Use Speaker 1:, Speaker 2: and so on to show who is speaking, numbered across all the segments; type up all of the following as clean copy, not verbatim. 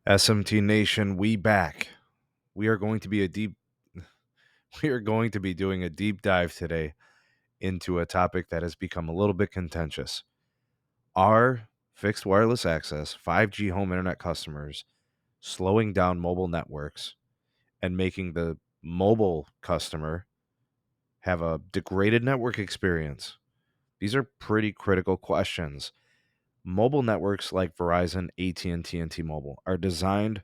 Speaker 1: SMT Nation, we back. We are going to be a deep we are going to be doing a deep dive today into a topic that has become a little bit contentious. Are fixed wireless access 5G home internet customers slowing down mobile networks and making the mobile customer have a degraded network experience? These are pretty critical questions. Mobile networks like Verizon, AT&T, and T-Mobile are designed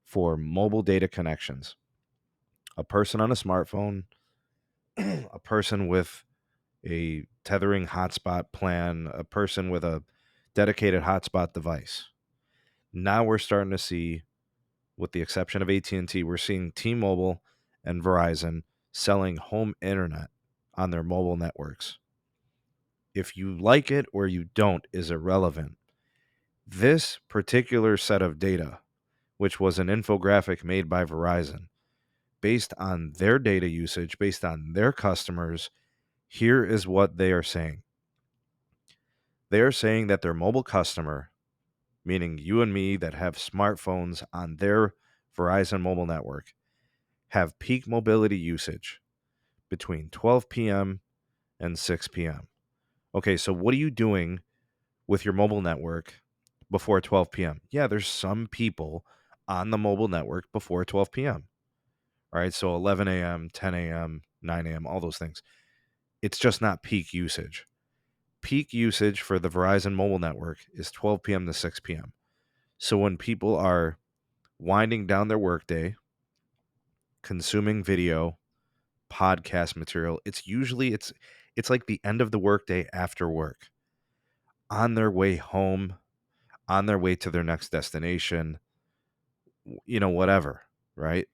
Speaker 1: for mobile data connections. A person on a smartphone, a person with a tethering hotspot plan, a person with a dedicated hotspot device. Now we're starting to see, with the exception of AT&T, we're seeing T-Mobile and Verizon selling home internet on their mobile networks. If you like it or you don't is irrelevant. This particular set of data, which was an infographic made by Verizon, based on their data usage, based on their customers, here is what they are saying. They are saying that their mobile customer, meaning you and me that have smartphones on their Verizon mobile network, have peak mobility usage between 12 p.m. and 6 p.m. Okay, so what are you doing with your mobile network before 12 p.m.? Yeah, there's some people on the mobile network before 12 p.m. All right, so 11 a.m., 10 a.m., 9 a.m., all those things. It's just not peak usage. Peak usage for the Verizon mobile network is 12 p.m. to 6 p.m. So when people are winding down their workday, consuming video, podcast material, it's like the end of the workday after work, on their way home, on their way to their next destination, whatever, right?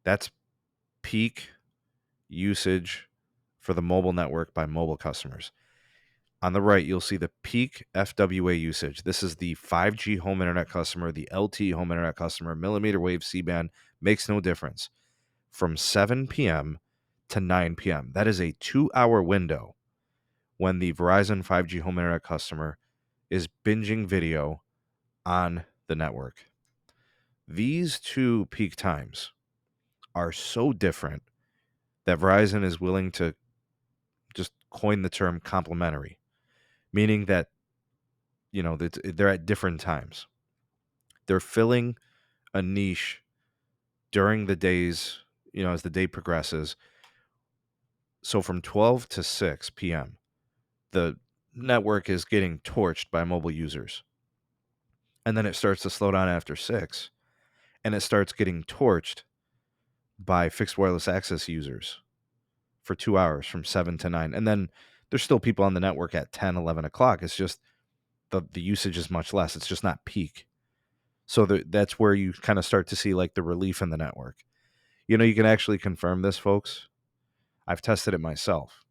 Speaker 1: That's peak usage for the mobile network by mobile customers. On the right, you'll see the peak FWA usage. This is the 5G home internet customer, the LTE home internet customer, millimeter wave C-band, makes no difference. From 7 p.m. to 9 p.m. That is a 2-hour window when the Verizon 5G home internet customer is binging video on the network. These two peak times are so different that Verizon is willing to just coin the term complementary, meaning that they're at different times. They're filling a niche during the days, as the day progresses. So from 12 to 6 p.m., the network is getting torched by mobile users. And then it starts to slow down after 6, and it starts getting torched by fixed wireless access users for 2 hours from 7 to 9. And then there's still people on the network at 10, 11 o'clock. It's just the usage is much less. It's just not peak. So that's where you kind of start to see like the relief in the network. You can actually confirm this, folks. I've tested it myself.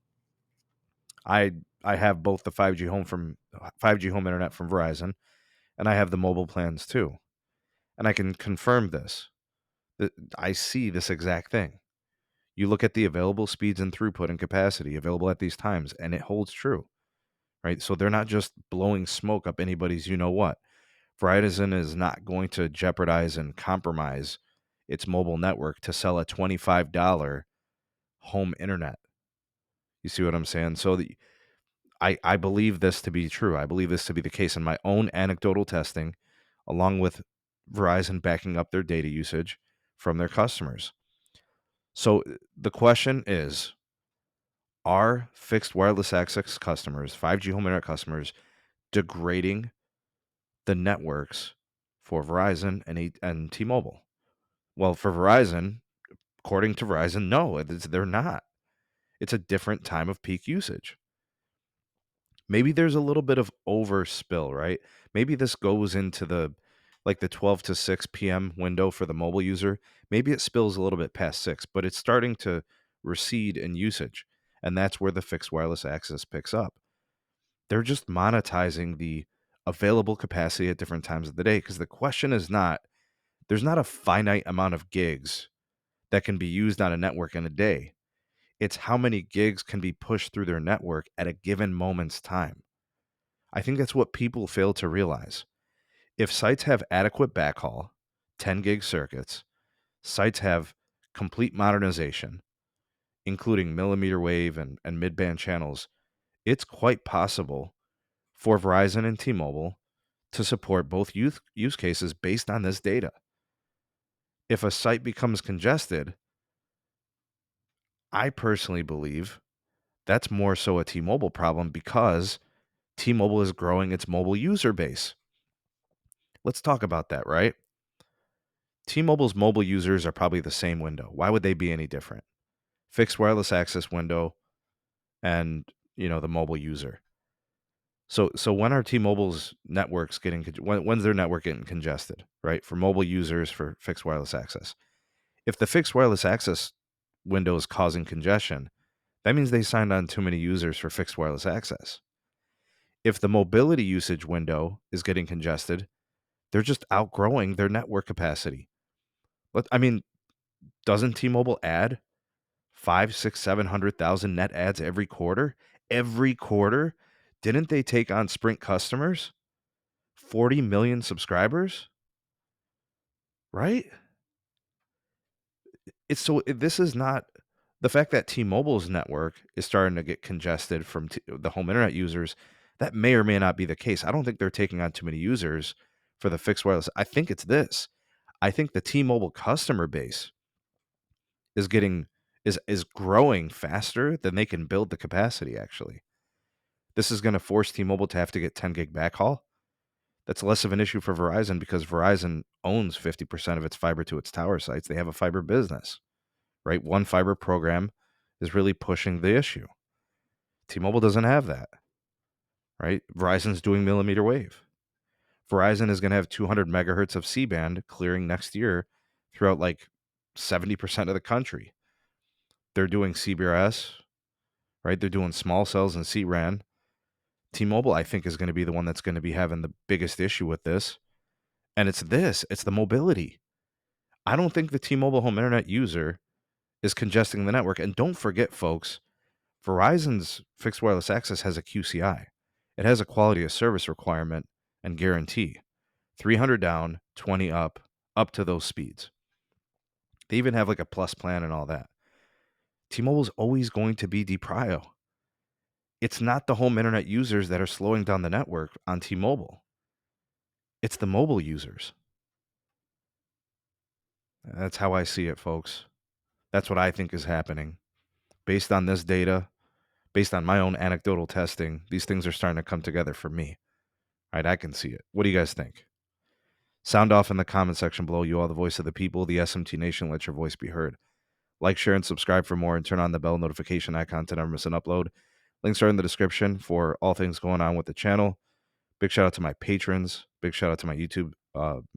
Speaker 1: I have both the 5G home internet from Verizon, and I have the mobile plans too. And I can confirm this. That I see this exact thing. You look at the available speeds and throughput and capacity available at these times, and it holds true, right? So they're not just blowing smoke up anybody's what. Verizon is not going to jeopardize and compromise its mobile network to sell a $25 home internet. You see what I'm saying? So I believe this to be true. I believe this to be the case in my own anecdotal testing, along with Verizon backing up their data usage from their customers. So the question is, are fixed wireless access customers, 5G home internet customers, degrading the networks for Verizon and T-Mobile? Well, for Verizon, according to Verizon, no, they're not. It's a different time of peak usage. Maybe there's a little bit of overspill, right? Maybe this goes into the 12 to 6 p.m. window for the mobile user. Maybe it spills a little bit past 6, but it's starting to recede in usage. And that's where the fixed wireless access picks up. They're just monetizing the available capacity at different times of the day, because the question is not, there's not a finite amount of gigs that can be used on a network in a day. It's how many gigs can be pushed through their network at a given moment's time. I think that's what people fail to realize. If sites have adequate backhaul, 10 gig circuits. Sites have complete modernization, including millimeter wave and mid-band channels. It's quite possible for Verizon and T-Mobile to support both use cases based on this data. If a site becomes congested, I personally believe that's more so a T-Mobile problem because T-Mobile is growing its mobile user base. Let's talk about that, right? T-Mobile's mobile users are probably the same window. Why would they be any different? Fixed wireless access window and, the mobile user. So when are T-Mobile's networks when's their network getting congested, right? For mobile users for fixed wireless access. If the fixed wireless access window is causing congestion, that means they signed on too many users for fixed wireless access. If the mobility usage window is getting congested, they're just outgrowing their network capacity. But I mean, doesn't T-Mobile add 5, 6, 700,000 net adds every quarter? Every quarter? Didn't they take on Sprint customers? 40 million subscribers? Right? This is not the fact that T-Mobile's network is starting to get congested from the home internet users. That may or may not be the case. I don't think they're taking on too many users for the fixed wireless. I think it's this. I think the T-Mobile customer base is getting is growing faster than they can build the capacity, actually. This is going to force T-Mobile to have to get 10 gig backhaul. That's less of an issue for Verizon because Verizon owns 50% of its fiber to its tower sites. They have a fiber business, right? One fiber program is really pushing the issue. T-Mobile doesn't have that, right? Verizon's doing millimeter wave. Verizon is going to have 200 megahertz of C-band clearing next year throughout like 70% of the country. They're doing cbrs, right? They're doing small cells and C-RAN. T-Mobile, I think, is going to be the one that's going to be having the biggest issue with this. And it's the mobility. I don't think the T-Mobile home internet user is congesting the network. And don't forget, folks, Verizon's fixed wireless access has a QCI. It has a quality of service requirement and guarantee. 300 down, 20 up to those speeds. They even have like a plus plan and all that. T-Mobile's always going to be DPRIO. It's not the home internet users that are slowing down the network on T-Mobile. It's the mobile users. That's how I see it, folks. That's what I think is happening. Based on this data, based on my own anecdotal testing, these things are starting to come together for me. Right? I can see it. What do you guys think? Sound off in the comment section below. You are the voice of the people, the SMT Nation. Let your voice be heard. Like, share, and subscribe for more, and turn on the bell notification icon to never miss an upload. Links are in the description for all things going on with the channel. Big shout out to my patrons. Big shout out to my YouTube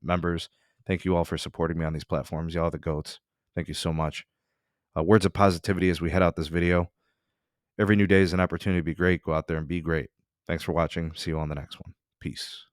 Speaker 1: members. Thank you all for supporting me on these platforms. Y'all are the GOATs. Thank you so much. Words of positivity as we head out this video. Every new day is an opportunity to be great. Go out there and be great. Thanks for watching. See you on the next one. Peace.